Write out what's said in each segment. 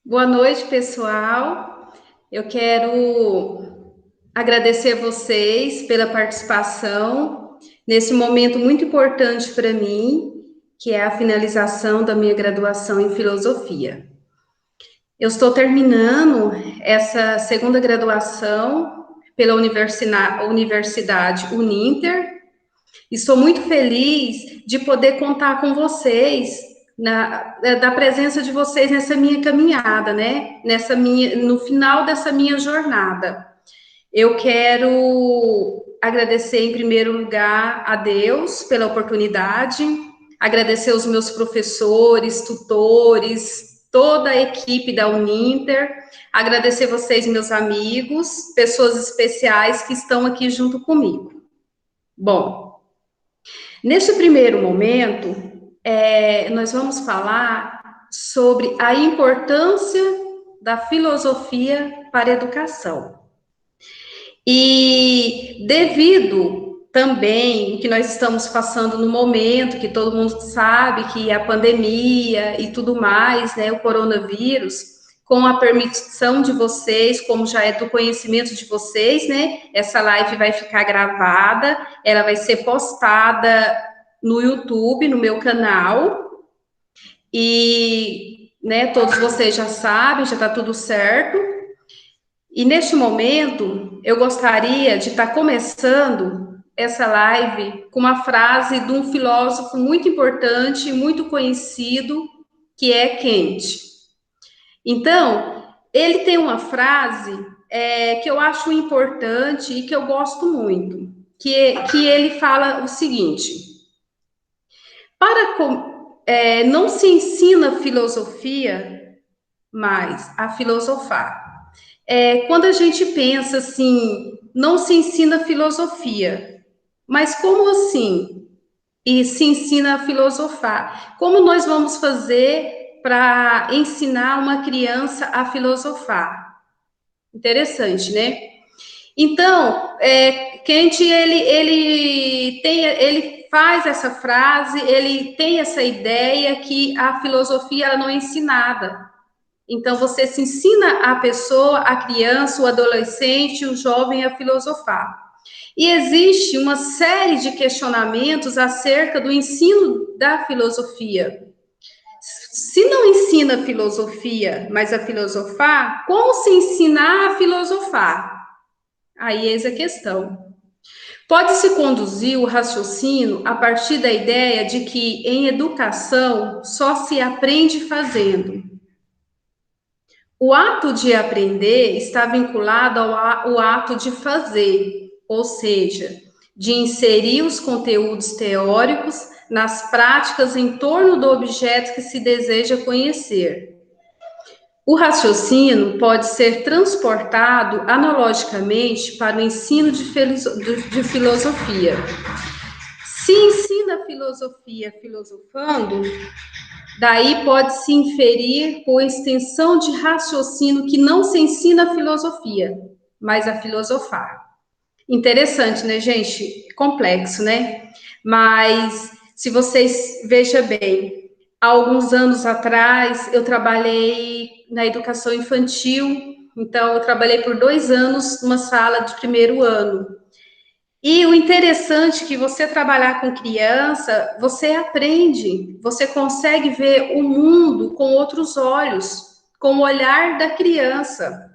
Boa noite, pessoal. Eu quero agradecer vocês pela participação nesse momento muito importante para mim, que é a finalização da minha graduação em filosofia. Eu estou terminando essa segunda graduação pela Universidade Uninter. Estou muito feliz de poder contar com vocês, da presença de vocês nessa minha caminhada, né? No final dessa minha jornada. Eu quero agradecer em primeiro lugar a Deus pela oportunidade, agradecer os meus professores, tutores, toda a equipe da Uninter, agradecer vocês, meus amigos, pessoas especiais que estão aqui junto comigo. Bom, nesse primeiro momento, nós vamos falar sobre a importância da filosofia para a educação. E devido também que nós estamos passando no momento, que todo mundo sabe que a pandemia e tudo mais, né, o coronavírus, com a permissão de vocês, como já é do conhecimento de vocês, né, essa live vai ficar gravada, ela vai ser postada no YouTube, no meu canal, e, né, todos vocês já sabem, já está tudo certo. E neste momento, eu gostaria de estar começando essa live com uma frase de um filósofo muito importante, muito conhecido, que é Kant. Então, ele tem uma frase que eu acho importante e que eu gosto muito, que ele fala o seguinte: não se ensina filosofia, mas a filosofar. Quando a gente pensa assim, não se ensina filosofia, mas como assim? E se ensina a filosofar. Como nós vamos fazer para ensinar uma criança a filosofar? Interessante, né? Então, Kant, ele faz essa frase, ele tem essa ideia que a filosofia ela não é ensinada. Então, você se ensina a pessoa, a criança, o adolescente, o jovem a filosofar. E existe uma série de questionamentos acerca do ensino da filosofia. Se não ensina a filosofia, mas a filosofar, como se ensinar a filosofar? Aí eis a questão. Pode-se conduzir o raciocínio a partir da ideia de que em educação só se aprende fazendo. O ato de aprender está vinculado ao ato de fazer, ou seja, de inserir os conteúdos teóricos nas práticas em torno do objeto que se deseja conhecer. O raciocínio pode ser transportado analogicamente para o ensino de filosofia. Se ensina filosofia filosofando, daí pode-se inferir por extensão de raciocínio que não se ensina a filosofia, mas a filosofar. Interessante, né, gente? Complexo, né? Mas, se vocês vejam bem, há alguns anos atrás, eu trabalhei na educação infantil, então eu trabalhei por 2 anos numa sala de primeiro ano. E o interessante é que você trabalhar com criança, você aprende, você consegue ver o mundo com outros olhos, com o olhar da criança.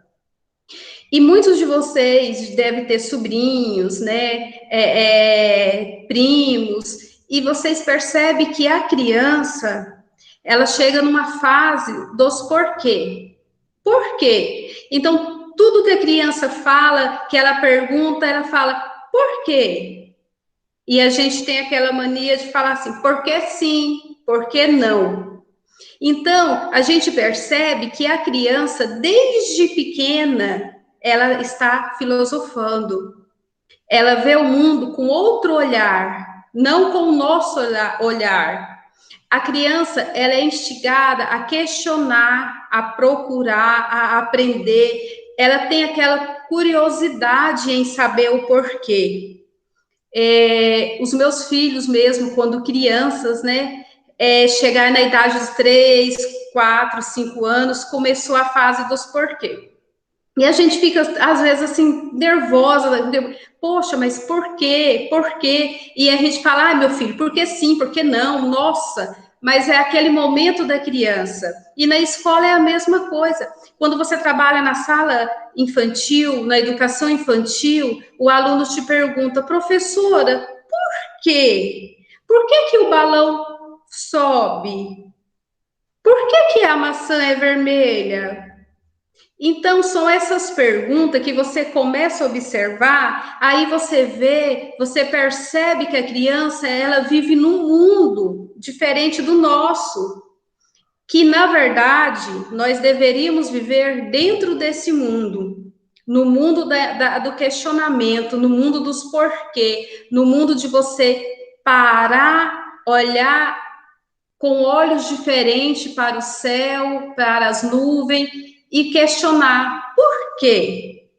E muitos de vocês devem ter sobrinhos, né, primos, e vocês percebem que a criança, ela chega numa fase dos porquê. Por quê? Então, tudo que a criança fala, que ela pergunta, ela fala, por quê? E a gente tem aquela mania de falar assim, por que sim, por que não? Então, a gente percebe que a criança, desde pequena, ela está filosofando. Ela vê o mundo com outro olhar, não com o nosso olhar. A criança, ela é instigada a questionar, a procurar, a aprender. Ela tem aquela curiosidade em saber o porquê. Os meus filhos mesmo, quando crianças, né? chegar na idade dos 3, 4, 5 anos, começou a fase dos porquê. E a gente fica, às vezes, assim, nervosa, poxa, mas por quê? Por quê? E a gente fala, ai, meu filho, por que sim, por que não? Nossa, mas é aquele momento da criança. E na escola é a mesma coisa. Quando você trabalha na sala infantil, na educação infantil, o aluno te pergunta, professora, por quê? Por que que o balão sobe? Por que que a maçã é vermelha? Então, são essas perguntas que você começa a observar, aí você vê, você percebe que a criança, ela vive num mundo diferente do nosso, que, na verdade, nós deveríamos viver dentro desse mundo, no mundo do questionamento, no mundo dos porquê, no mundo de você parar, olhar com olhos diferentes para o céu, para as nuvens, e questionar por quê?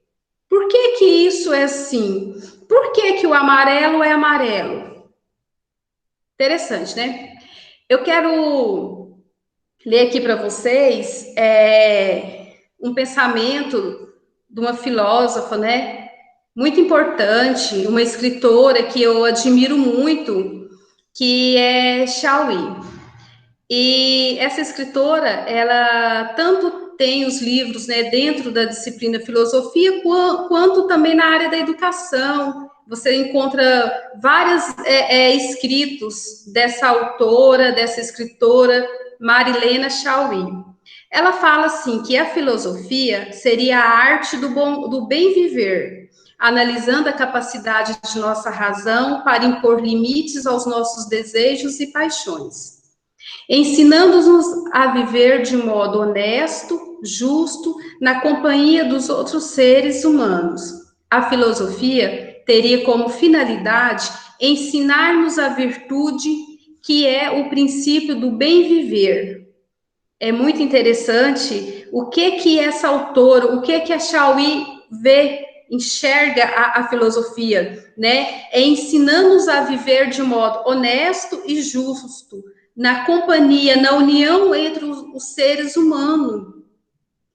Por que que isso é assim? Por que que o amarelo é amarelo? Interessante, né? Eu quero ler aqui para vocês um pensamento de uma filósofa, né? Muito importante, uma escritora que eu admiro muito, que é Xiao. E essa escritora, ela tanto tem os livros, né, dentro da disciplina filosofia, quanto também na área da educação. Você encontra vários escritos dessa autora, dessa escritora, Marilena Chauí. Ela fala assim que a filosofia seria a arte do bem viver, analisando a capacidade de nossa razão para impor limites aos nossos desejos e paixões, ensinando-nos a viver de modo honesto, justo, na companhia dos outros seres humanos. A filosofia teria como finalidade ensinar-nos a virtude, que é o princípio do bem viver. É muito interessante o que essa autora, o que a Chauí vê, enxerga a filosofia, né? É ensinando-nos a viver de modo honesto e justo, na companhia, na união entre os seres humanos.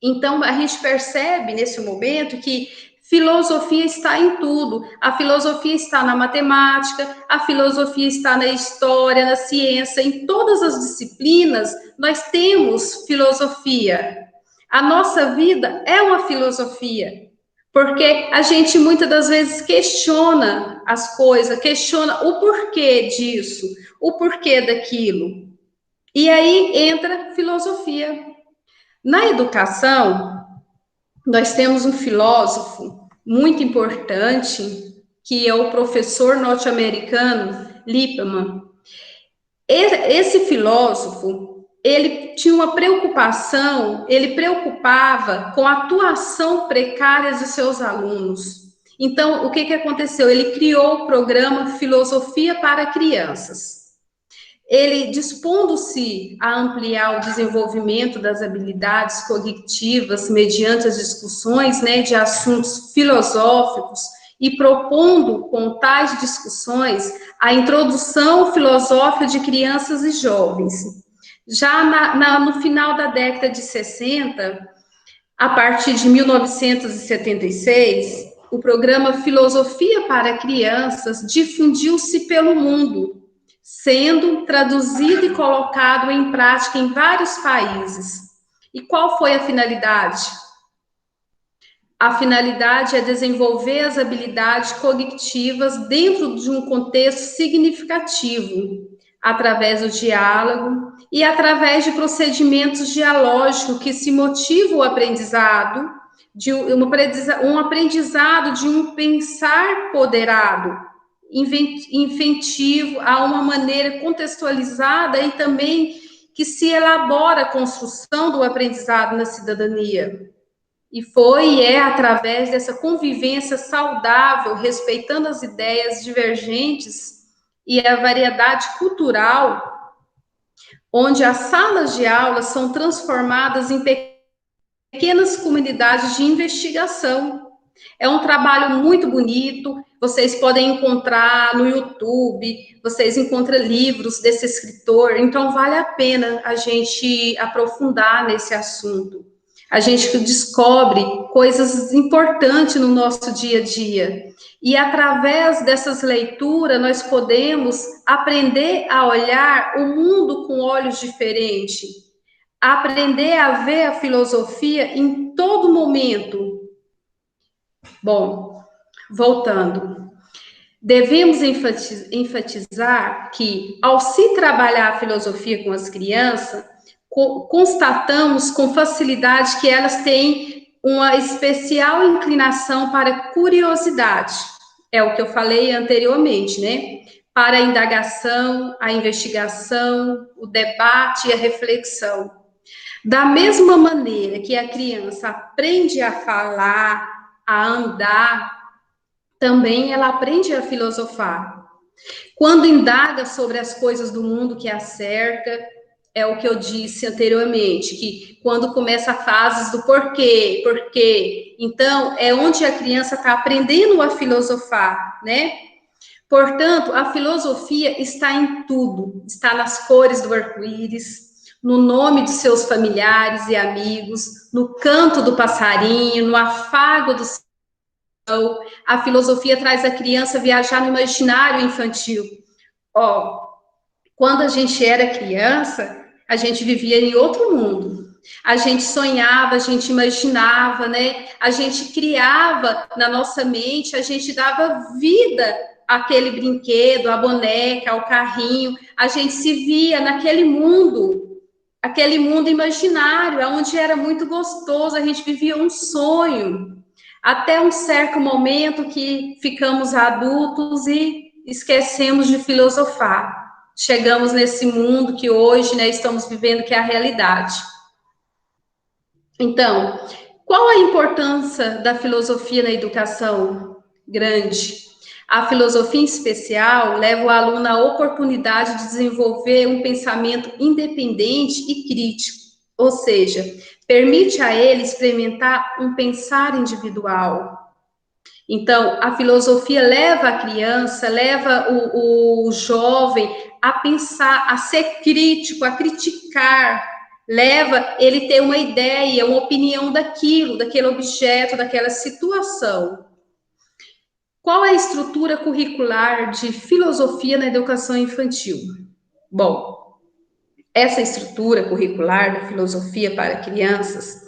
Então, a gente percebe nesse momento que filosofia está em tudo. A filosofia está na matemática, a filosofia está na história, na ciência, em todas as disciplinas, nós temos filosofia. A nossa vida é uma filosofia, porque a gente muitas das vezes questiona as coisas, questiona o porquê disso, o porquê daquilo. E aí entra filosofia. Na educação, nós temos um filósofo muito importante, que é o professor norte-americano Lippmann. Esse filósofo, ele tinha uma preocupação, ele preocupava com a atuação precária de seus alunos. Então, o que aconteceu? Ele criou o programa Filosofia para Crianças. Ele, dispondo-se a ampliar o desenvolvimento das habilidades cognitivas mediante as discussões, né, de assuntos filosóficos, e propondo com tais discussões a introdução filosófica de crianças e jovens. Já no final da década de 60, a partir de 1976, o programa Filosofia para Crianças difundiu-se pelo mundo, sendo traduzido e colocado em prática em vários países. E qual foi a finalidade? A finalidade é desenvolver as habilidades cognitivas dentro de um contexto significativo, através do diálogo e através de procedimentos dialógicos que se motivam o aprendizado, um aprendizado de um pensar poderado, inventivo, a uma maneira contextualizada e também que se elabora a construção do aprendizado na cidadania. E foi e é através dessa convivência saudável, respeitando as ideias divergentes e a variedade cultural, onde as salas de aula são transformadas em pequenas comunidades de investigação. É um trabalho muito bonito. vocês podem encontrar no YouTube, vocês encontram livros desse escritor, então vale a pena a gente aprofundar nesse assunto. A gente descobre coisas importantes no nosso dia a dia. E através dessas leituras, nós podemos aprender a olhar o mundo com olhos diferentes, aprender a ver a filosofia em todo momento. Bom, voltando. Devemos enfatizar que, ao se trabalhar a filosofia com as crianças, constatamos com facilidade que elas têm uma especial inclinação para curiosidade. É o que eu falei anteriormente, né? Para a indagação, a investigação, o debate e a reflexão. Da mesma maneira que a criança aprende a falar, a andar, também ela aprende a filosofar. Quando indaga sobre as coisas do mundo que a cerca, é o que eu disse anteriormente, que quando começa a fase do porquê, então é onde a criança está aprendendo a filosofar, né? Portanto, a filosofia está em tudo, está nas cores do arco-íris, no nome dos seus familiares e amigos, no canto do passarinho, no afago do a filosofia traz a criança a viajar no imaginário infantil. Ó, quando a gente era criança, a gente vivia em outro mundo. A gente sonhava, a gente imaginava, né? A gente criava na nossa mente, a gente dava vida àquele brinquedo, à boneca, ao carrinho. A gente se via naquele mundo, aquele mundo imaginário, onde era muito gostoso, a gente vivia um sonho. Até um certo momento que ficamos adultos e esquecemos de filosofar. Chegamos nesse mundo que hoje, né, estamos vivendo, que é a realidade. Então, qual a importância da filosofia na educação? Grande. A filosofia, em especial, leva o aluno à oportunidade de desenvolver um pensamento independente e crítico, ou seja, permite a ele experimentar um pensar individual. Então, a filosofia leva a criança, leva o jovem a pensar, a ser crítico, a criticar, leva ele ter uma ideia, uma opinião daquilo, daquele objeto, daquela situação. Qual é a estrutura curricular de filosofia na educação infantil? Bom, essa estrutura curricular da filosofia para crianças,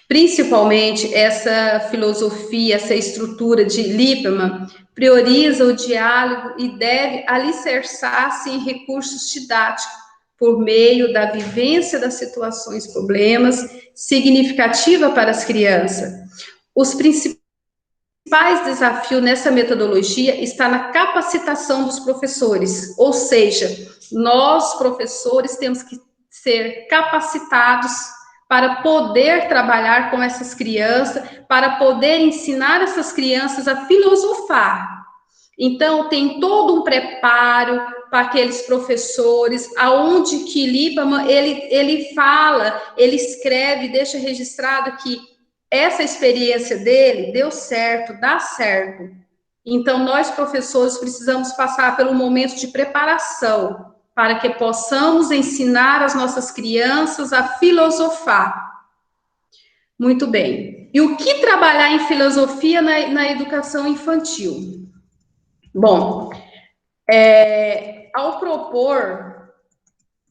principalmente essa filosofia, essa estrutura de Lieberman, prioriza o diálogo e deve alicerçar-se em recursos didáticos por meio da vivência das situações, problemas, significativa para as crianças. Os principais desafios nessa metodologia está na capacitação dos professores, ou seja, nós, professores, temos que ser capacitados para poder trabalhar com essas crianças, para poder ensinar essas crianças a filosofar. Então, tem todo um preparo para aqueles professores, aonde que Lieberman, ele fala, ele escreve, deixa registrado que essa experiência dele deu certo, dá certo. Então, nós, professores, precisamos passar pelo momento de preparação, para que possamos ensinar as nossas crianças a filosofar. Muito bem. E o que trabalhar em filosofia na educação infantil? Bom, ao propor,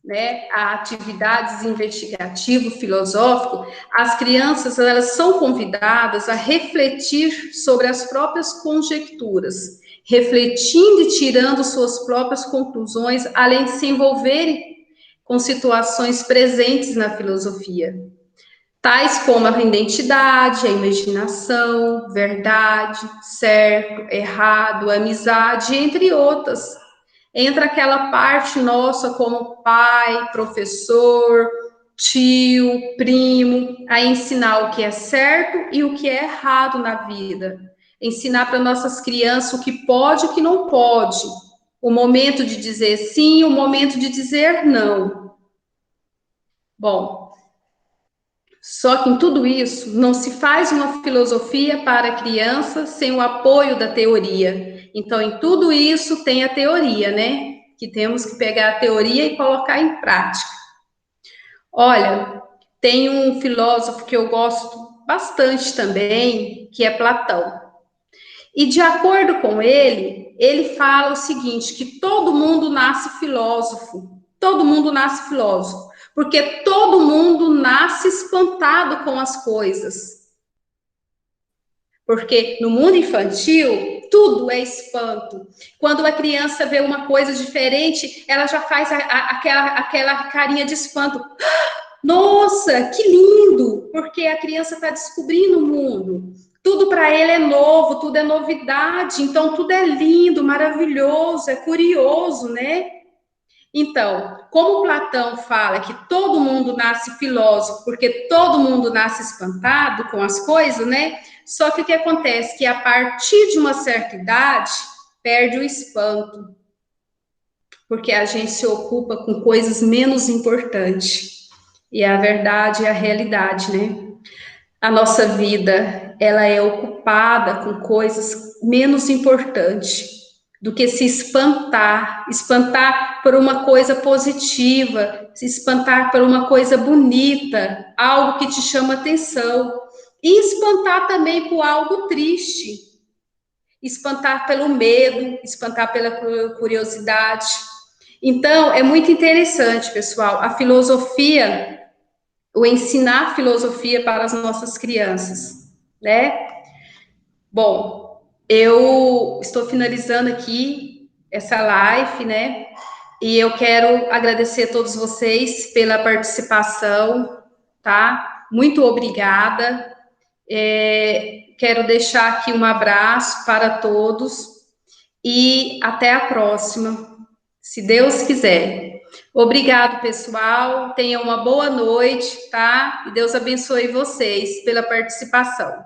né, a atividades investigativo filosófico, as crianças elas são convidadas a refletir sobre as próprias conjecturas, refletindo e tirando suas próprias conclusões, além de se envolverem com situações presentes na filosofia, tais como a identidade, a imaginação, verdade, certo, errado, amizade, entre outras. Entra aquela parte nossa como pai, professor, tio, primo, a ensinar o que é certo e o que é errado na vida. Ensinar para nossas crianças o que pode e o que não pode. O momento de dizer sim, o momento de dizer não. Bom, só que em tudo isso não se faz uma filosofia para a criança sem o apoio da teoria. Então, em tudo isso tem a teoria, né? Que temos que pegar a teoria e colocar em prática. Olha, tem um filósofo que eu gosto bastante também, que é Platão. E de acordo com ele, ele fala o seguinte, que todo mundo nasce filósofo. Todo mundo nasce filósofo, porque todo mundo nasce espantado com as coisas. Porque no mundo infantil, tudo é espanto. Quando a criança vê uma coisa diferente, ela já faz aquela carinha de espanto. Nossa, que lindo! Porque a criança está descobrindo o mundo. Tudo para ele é novo, tudo é novidade. Então, tudo é lindo, maravilhoso, é curioso, né? Então, como Platão fala que todo mundo nasce filósofo, porque todo mundo nasce espantado com as coisas, né? Só que o que acontece? Que a partir de uma certa idade, perde o espanto, porque a gente se ocupa com coisas menos importantes. E a verdade é a realidade, né? A nossa vida, ela é ocupada com coisas menos importantes do que se espantar, espantar por uma coisa positiva, se espantar por uma coisa bonita, algo que te chama atenção, e espantar também por algo triste, espantar pelo medo, espantar pela curiosidade. Então, é muito interessante, pessoal, a filosofia, o ensinar filosofia para as nossas crianças, né? Bom, eu estou finalizando aqui essa live, né? E eu quero agradecer a todos vocês pela participação, tá? Muito obrigada. Quero deixar aqui um abraço para todos e até a próxima, se Deus quiser. Obrigado, pessoal. Tenham uma boa noite, tá? E Deus abençoe vocês pela participação.